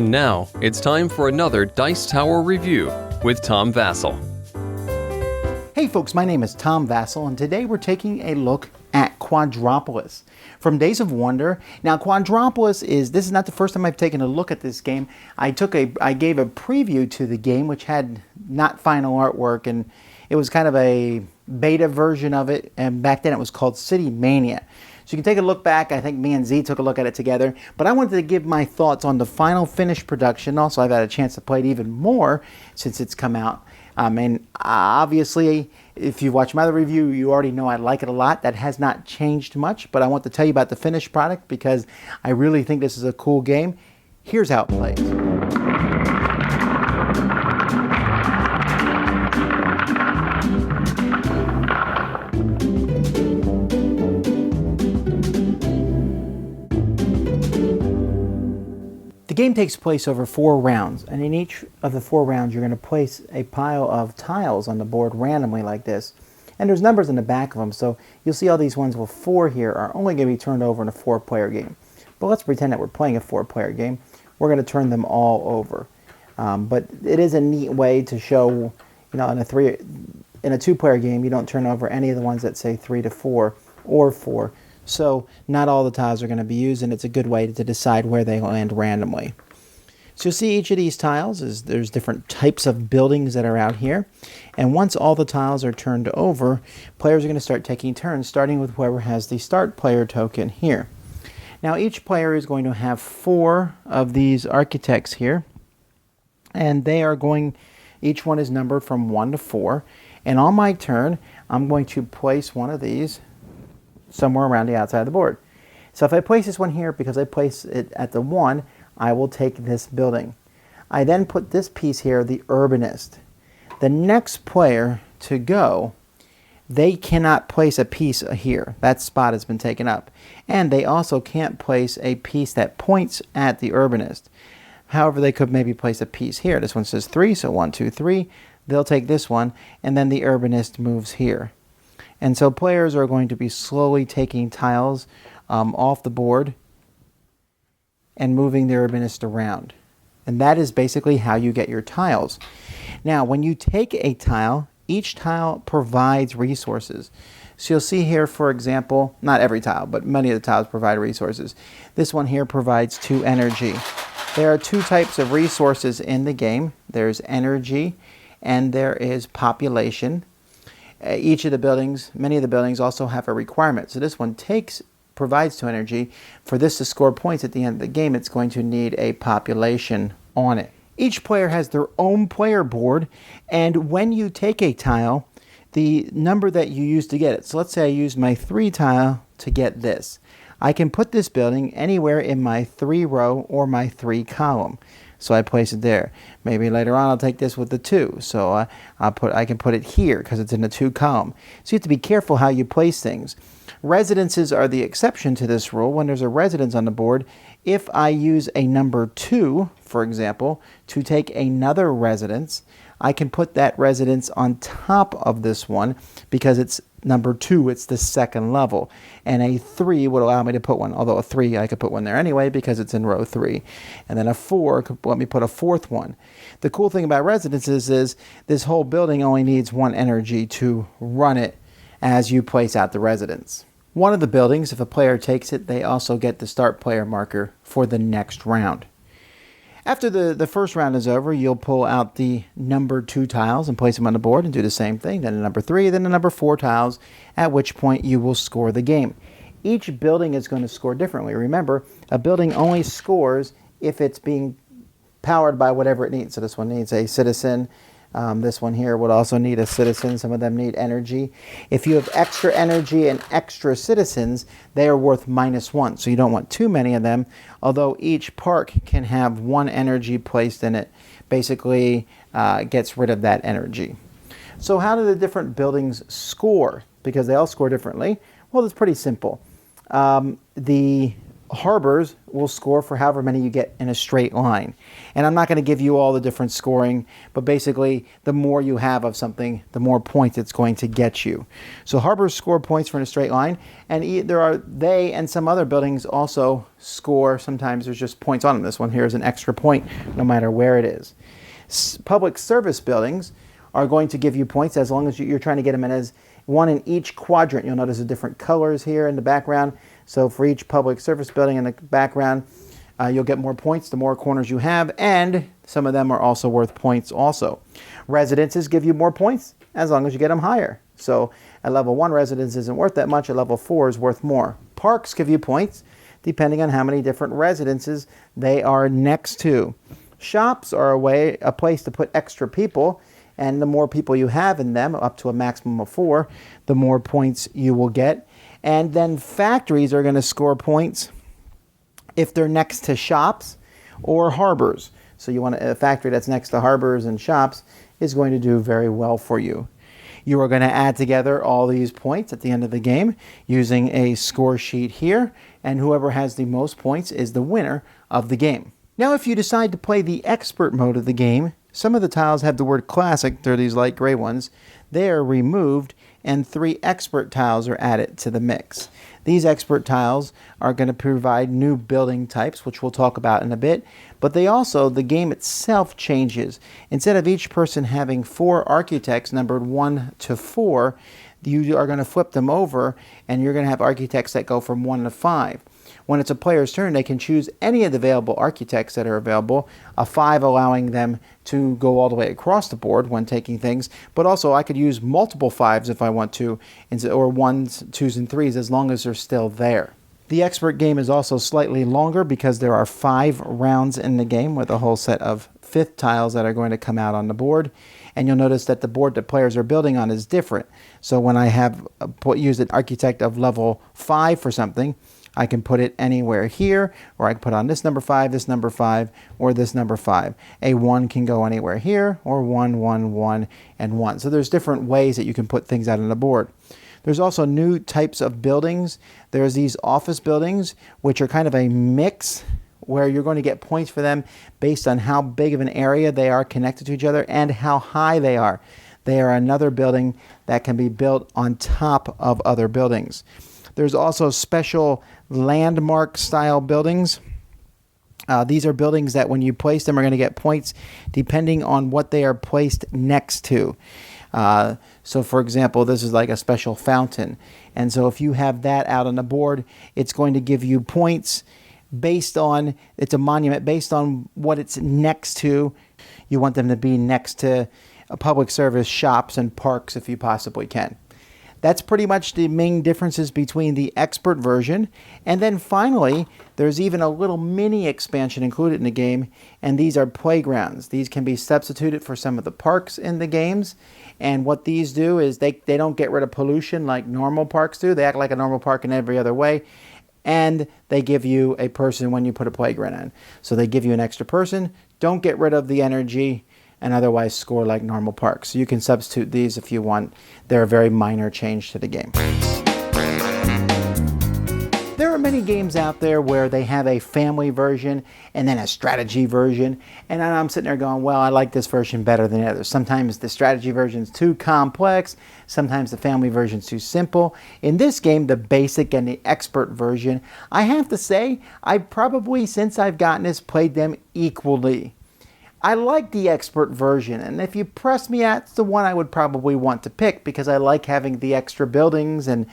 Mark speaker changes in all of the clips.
Speaker 1: And now, it's time for another Dice Tower review with Tom Vasel.
Speaker 2: Hey folks, my name is Tom Vasel, and today we're taking a look at Quadropolis from Days of Wonder. Now, Quadropolis this is not the first time I've taken a look at this game. I gave a preview to the game, which had not final artwork, and it was kind of a beta version of it, and back then it was called City Mania. So you can take a look back. I think me and Z took a look at it together, but I wanted to give my thoughts on the final finished production. Also, I've had a chance to play it even more since it's come out. And obviously, if you've watched my other review, you already know I like it a lot. That has not changed much, but I want to tell you about the finished product because I really think this is a cool game. Here's how it plays. The game takes place over 4 rounds, and in each of the 4 rounds you're going to place a pile of tiles on the board randomly like this. And there's numbers in the back of them, so you'll see all these ones with 4 here are only going to be turned over in a 4-player game. But let's pretend that we're playing a 4-player game. We're going to turn them all over. But it is a neat way to show, you know, in a 2-player game you don't turn over any of the ones that say 3 to 4 or 4. So not all the tiles are going to be used, and it's a good way to decide where they land randomly. So you'll see each of these tiles there's different types of buildings that are out here. And once all the tiles are turned over, players are going to start taking turns, starting with whoever has the start player token here. Now each player is going to have 4 of these architects here, and each one is numbered from 1 to 4. And on my turn, I'm going to place one of these somewhere around the outside of the board. So if I place this one here, because I place it at the 1, I will take this building. I then put this piece here, the urbanist. The next player to go, they cannot place a piece here. That spot has been taken up. And they also can't place a piece that points at the urbanist. However, they could maybe place a piece here. This one says 3, so 1, 2, 3. They'll take this one, and then the urbanist moves here. And so players are going to be slowly taking tiles off the board and moving the urbanist around. And that is basically how you get your tiles. Now, when you take a tile, each tile provides resources. So you'll see here, for example, not every tile, but many of the tiles provide resources. This one here provides 2 energy. There are 2 types of resources in the game. There's energy and there is population. Each of the buildings, many of the buildings also have a requirement. So this one provides 2 energy. For this to score points at the end of the game, it's going to need a population on it. Each player has their own player board, and when you take a tile, the number that you use to get it. So let's say I use my 3 tile to get this. I can put this building anywhere in my 3 row or my 3 column. So I place it there. Maybe later on I'll take this with the 2. So I can put it here because it's in the 2 column. So you have to be careful how you place things. Residences are the exception to this rule. When there's a residence on the board, if I use a number 2, for example, to take another residence, I can put that residence on top of this one because it's number 2, it's the 2nd level. And a 3 would allow me to put one, although a 3 I could put one there anyway because it's in row 3. And then a 4 could let me put a 4th one. The cool thing about residences is this whole building only needs 1 energy to run it as you place out the residence. One of the buildings, if a player takes it, they also get the start player marker for the next round. After the first round is over, you'll pull out the number 2 tiles and place them on the board and do the same thing. Then the number 3, then the number 4 tiles, at which point you will score the game. Each building is going to score differently. Remember, a building only scores if it's being powered by whatever it needs. So this one needs a citizen. This one here would also need a citizen. Some of them need energy. If you have extra energy and extra citizens, they are worth -1. So you don't want too many of them, although each park can have 1 energy placed in it. Basically gets rid of that energy. So how do the different buildings score? Because they all score differently. Well, it's pretty simple. The harbors will score for however many you get in a straight line. And I'm not going to give you all the different scoring, but basically the more you have of something, the more points it's going to get you. So harbors score points for in a straight line, and they and some other buildings also score. Sometimes there's just points on them. This one here is an extra point no matter where it is. Public service buildings are going to give you points as long as you're trying to get them in as one in each quadrant. You'll notice the different colors here in the background. So for each public service building in the background, you'll get more points the more corners you have, and some of them are also worth points also. Residences give you more points as long as you get them higher. So a level 1 residence isn't worth that much, a level 4 is worth more. Parks give you points depending on how many different residences they are next to. Shops are a place to put extra people, and the more people you have in them, up to a maximum of 4, the more points you will get. And then factories are going to score points if they're next to shops or harbors. So you want a factory that's next to harbors and shops is going to do very well for you. You are going to add together all these points at the end of the game using a score sheet here, and whoever has the most points is the winner of the game. Now, if you decide to play the expert mode of the game, some of the tiles have the word classic. They're these light gray ones. They are removed, and 3 expert tiles are added to the mix. These expert tiles are going to provide new building types, which we'll talk about in a bit, but the game itself changes. Instead of each person having 4 architects numbered 1 to 4, you are going to flip them over, and you're going to have architects that go from 1 to 5. When it's a player's turn, they can choose any of the available architects that are available, a 5 allowing them to go all the way across the board when taking things, but also I could use multiple 5s if I want to, or 1s, 2s, and 3s as long as they're still there. The expert game is also slightly longer because there are 5 rounds in the game with a whole set of 5th tiles that are going to come out on the board. And you'll notice that the board that players are building on is different. So when I have used an architect of level 5 for something, I can put it anywhere here, or I can put on this number 5, or this number 5. A 1 can go anywhere here, or 1, 1, 1, and 1. So there's different ways that you can put things out on the board. There's also new types of buildings. There's these office buildings, which are kind of a mix, where you're going to get points for them based on how big of an area they are connected to each other and how high they are. They are another building that can be built on top of other buildings. There's also special landmark style buildings. These are buildings that when you place them are going to get points depending on what they are placed next to. So for example, this is like a special fountain. And so if you have that out on the board, it's going to give you points based on, it's a monument based on what it's next to. You want them to be next to public service, shops, and parks if you possibly can. That's pretty much the main differences between the expert version. And then finally, there's even a little mini expansion included in the game, and these are playgrounds. These can be substituted for some of the parks in the games. And what these do is they don't get rid of pollution like normal parks do. They act like a normal park in every other way. And they give you a person when you put a playground in. So they give you an extra person, don't get rid of the energy, and otherwise score like normal parks. So you can substitute these if you want. They're a very minor change to the game. There are many games out there where they have a family version and then a strategy version. And I'm sitting there going, well, I like this version better than the others. Sometimes the strategy version is too complex. Sometimes the family version is too simple. In this game, the basic and the expert version, I have to say, I probably, since I've gotten this, played them equally. I like the expert version, and if you press me, that's the one I would probably want to pick because I like having the extra buildings and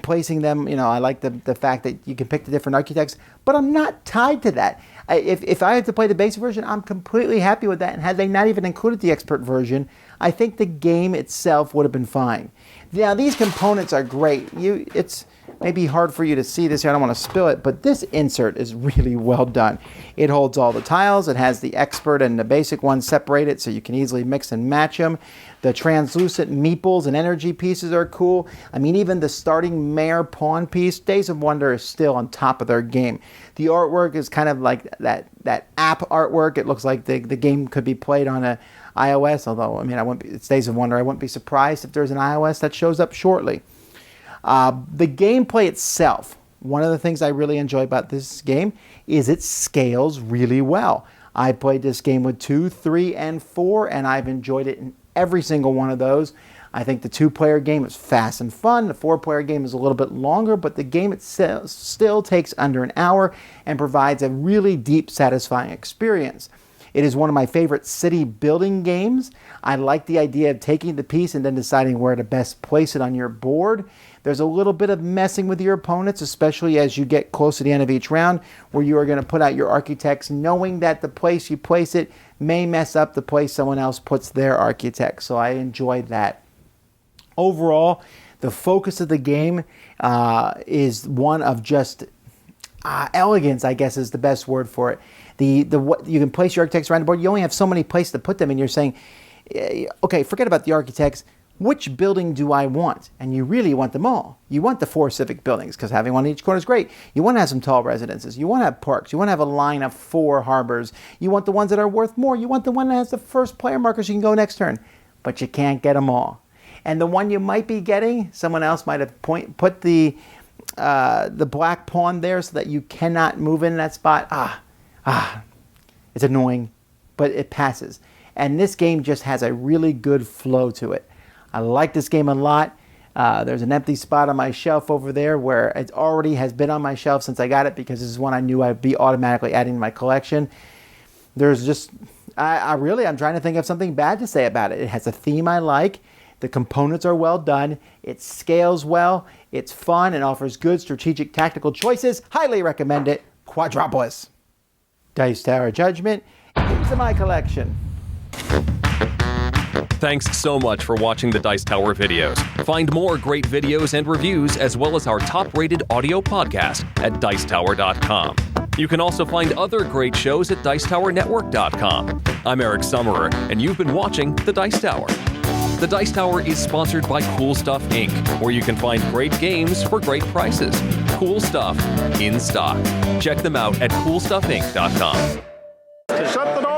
Speaker 2: placing them. You know, I like the fact that you can pick the different architects, but I'm not tied to that. If I had to play the basic version, I'm completely happy with that, and had they not even included the expert version, I think the game itself would have been fine. Now, these components are great. It's maybe hard for you to see this here. I don't want to spill it, but this insert is really well done. It holds all the tiles. It has the expert and the basic ones separated so you can easily mix and match them. The translucent meeples and energy pieces are cool. I mean, even the starting mayor pawn piece, Days of Wonder, is still on top of their game. The artwork is kind of like that app artwork. It looks like the game could be played on a iOS, although, I mean, it's Days of Wonder. I wouldn't be surprised if there's an iOS that shows up shortly. The gameplay itself one of the things I really enjoy about this game is it scales really well. I played this game with 2, 3, and 4, and I've enjoyed it in every single one of those. I think the 2-player game is fast and fun. The 4-player game is a little bit longer, but the game itself still takes under an hour and provides a really deep, satisfying experience. It is one of my favorite city building games. I like the idea of taking the piece and then deciding where to best place it on your board. There's a little bit of messing with your opponents, especially as you get close to the end of each round, where you are going to put out your architects knowing that the place you place it may mess up the place someone else puts their architects. So I enjoyed that. Overall, the focus of the game is one of just elegance, I guess is the best word for it. What you can place your architects around the board. You only have so many places to put them, and you're saying, okay, forget about the architects. Which building do I want? And you really want them all. You want the 4 civic buildings, because having one in each corner is great. You want to have some tall residences. You want to have parks. You want to have a line of 4 harbors. You want the ones that are worth more. You want the one that has the first player marker so you can go next turn. But you can't get them all. And the one you might be getting, someone else might have put the black pawn there so that you cannot move in that spot. It's annoying, but it passes. And this game just has a really good flow to it. I like this game a lot. There's an empty spot on my shelf over there where it already has been on my shelf since I got it, because this is one I knew I'd be automatically adding to my collection. There's just, I'm trying to think of something bad to say about it. It has a theme I like. The components are well done. It scales well. It's fun and offers good strategic tactical choices. Highly recommend it. Quadropolis. Dice Tower Judgment into my collection.
Speaker 1: Thanks so much for watching the Dice Tower videos. Find more great videos and reviews, as well as our top-rated audio podcast at Dicetower.com. You can also find other great shows at Dicetowernetwork.com. I'm Eric Summerer, and you've been watching The Dice Tower. The Dice Tower is sponsored by Cool Stuff Inc., where you can find great games for great prices. Cool stuff in stock. Check them out at CoolStuffInc.com.
Speaker 3: Shut the door!